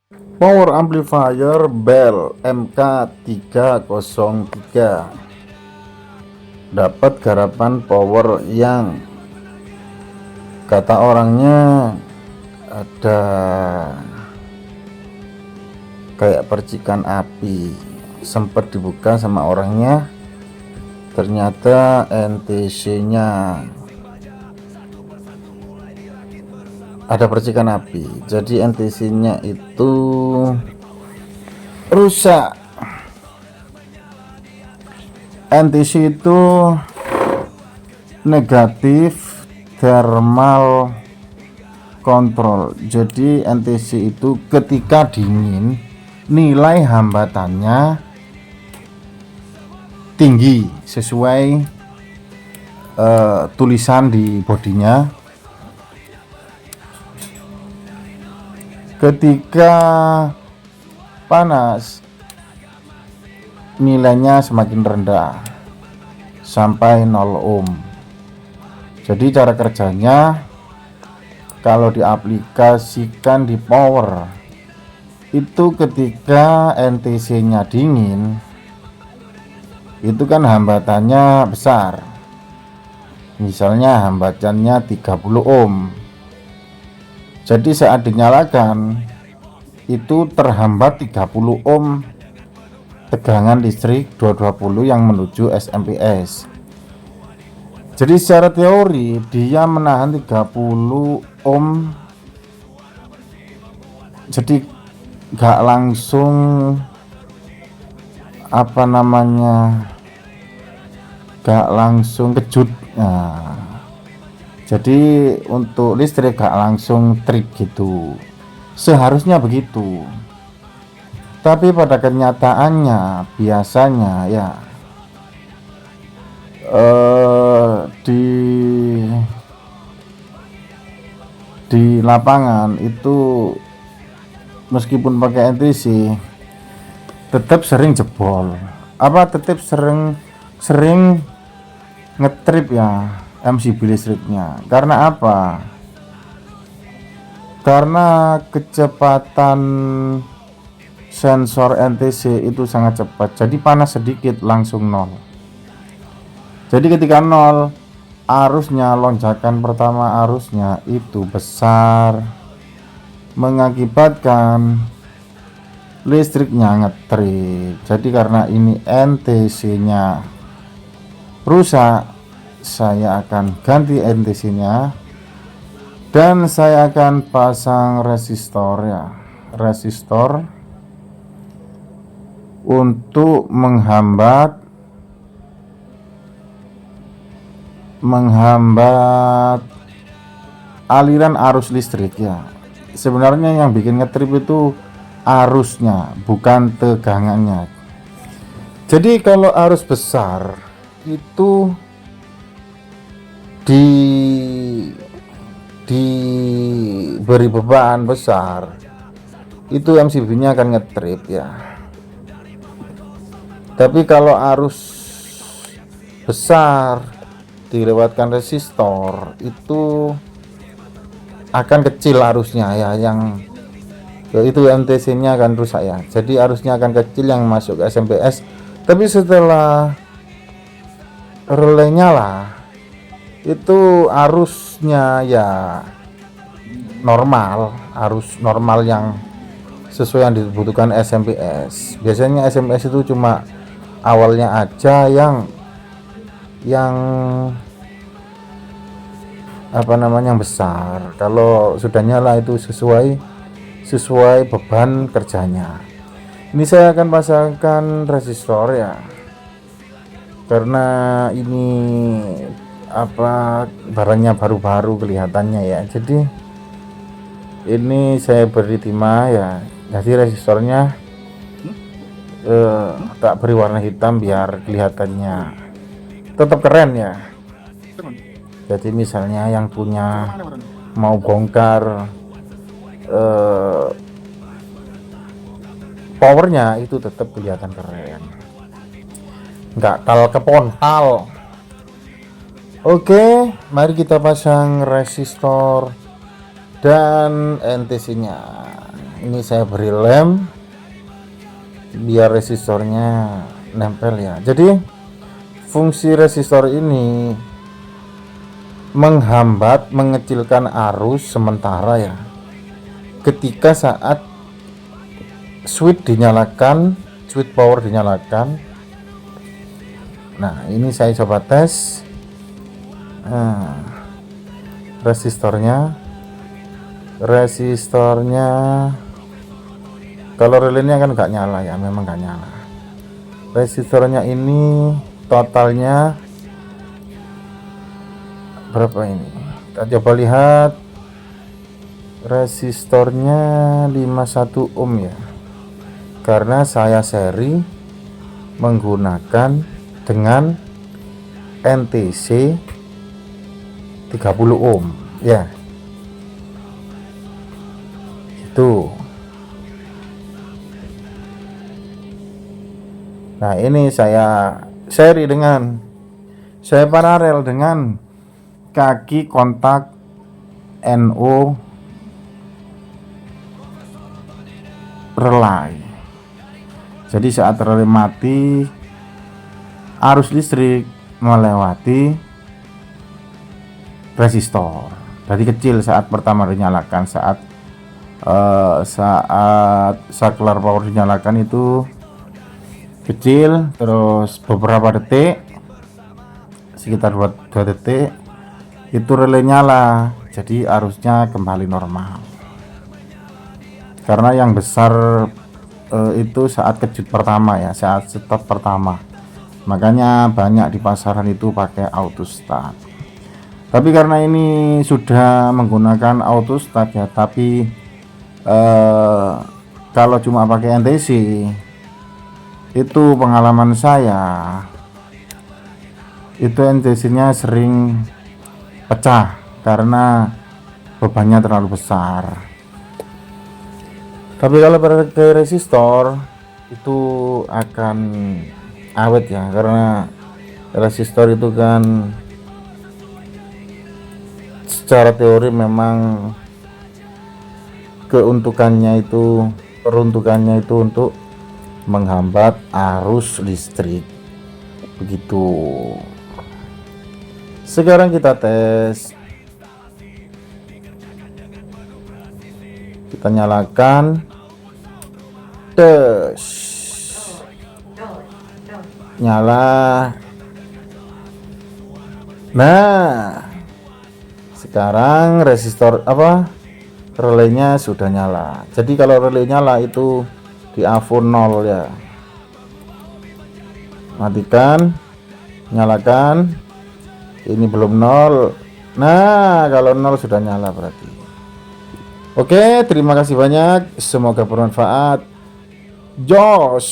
Power amplifier Bell MK303 dapat garapan power yang kata orangnya ada kayak percikan api. Sempat dibuka sama orangnya, ternyata NTC nya ada percikan api, jadi NTC nya itu rusak. NTC itu negatif thermal control, jadi NTC itu ketika dingin nilai hambatannya tinggi sesuai tulisan di bodinya. Ketika panas nilainya semakin rendah sampai 0 ohm. Jadi cara kerjanya kalau diaplikasikan di power itu ketika NTC nya dingin itu kan hambatannya besar, misalnya hambatannya 30 ohm. Jadi saat dinyalakan itu terhambat 30 ohm tegangan listrik 220 yang menuju SMPS. Jadi secara teori dia menahan 30 ohm, jadi gak langsung gak langsung kejut. Nah, jadi untuk listrik gak langsung trip gitu, seharusnya begitu. Tapi pada kenyataannya biasanya ya di lapangan itu meskipun pakai NTC tetap sering jebol, tetap sering ngetrip ya MCB listriknya. Karena apa? Karena kecepatan sensor NTC itu sangat cepat, jadi panas sedikit langsung nol. Jadi ketika nol, arusnya, lonjakan pertama arusnya itu besar, mengakibatkan listriknya ngetrip. Jadi karena ini NTC nya rusak, saya akan ganti NTC nya dan saya akan pasang resistor ya, resistor untuk menghambat aliran arus listrik ya. Sebenarnya yang bikin ngetrip itu arusnya, bukan tegangannya. Jadi kalau arus besar itu diberi beban besar, itu MCB nya akan ngetrip ya. Tapi kalau arus besar dilewatkan resistor itu akan kecil arusnya ya, yang yaitu NTC nya akan rusak ya. Jadi arusnya akan kecil yang masuk ke SMPS. Tapi setelah relay nyala itu arusnya ya normal, arus normal yang sesuai yang dibutuhkan SMPS. Biasanya SMPS itu cuma awalnya aja yang besar. Kalau sudah nyala itu sesuai beban kerjanya. Ini saya akan pasangkan resistor ya, karena ini barangnya baru-baru kelihatannya ya. Jadi ini saya beri timah ya, jadi resistornya tak beri warna hitam biar kelihatannya tetap keren ya. Jadi misalnya yang punya mau bongkar powernya itu tetap kelihatan keren, nggak tal kepontal. Oke, mari kita pasang resistor dan NTC nya. ini saya beri lem biar resistornya nempel ya. Jadi fungsi resistor ini menghambat, mengecilkan arus sementara ya, ketika saat switch dinyalakan, switch power dinyalakan. Nah, ini saya coba tes. Nah, resistornya kalau relaynya kan nggak nyala ya, memang nggak nyala. Resistornya ini totalnya berapa ini? Kita coba lihat. Resistornya 51 ohm ya, karena saya seri menggunakan dengan NTC 30 ohm ya, itu. Nah, ini saya paralel dengan kaki kontak NO relay. Jadi saat relay mati, arus listrik melewati resistor. Jadi kecil saat pertama dinyalakan, saat saklar power dinyalakan itu kecil, terus beberapa detik, sekitar 2 detik itu relay nyala, jadi arusnya kembali normal. Karena yang besar itu saat kejut pertama ya, saat start pertama, makanya banyak di pasaran itu pakai auto start. Tapi karena ini sudah menggunakan auto start ya, tapi kalau cuma pakai NTC, itu pengalaman saya, itu NTC-nya sering pecah karena bebannya terlalu besar. Tapi kalau pakai resistor itu akan awet ya, karena resistor itu kan secara teori memang peruntukannya itu untuk menghambat arus listrik, begitu. Sekarang kita tes, kita nyalakan, tes, nyala. Nah, sekarang resistor relaynya sudah nyala. Jadi kalau relay nyala itu di AVO 0 ya. Matikan, nyalakan. Ini belum 0. Nah, kalau 0 sudah nyala berarti. Oke, terima kasih banyak. Semoga bermanfaat. Jos.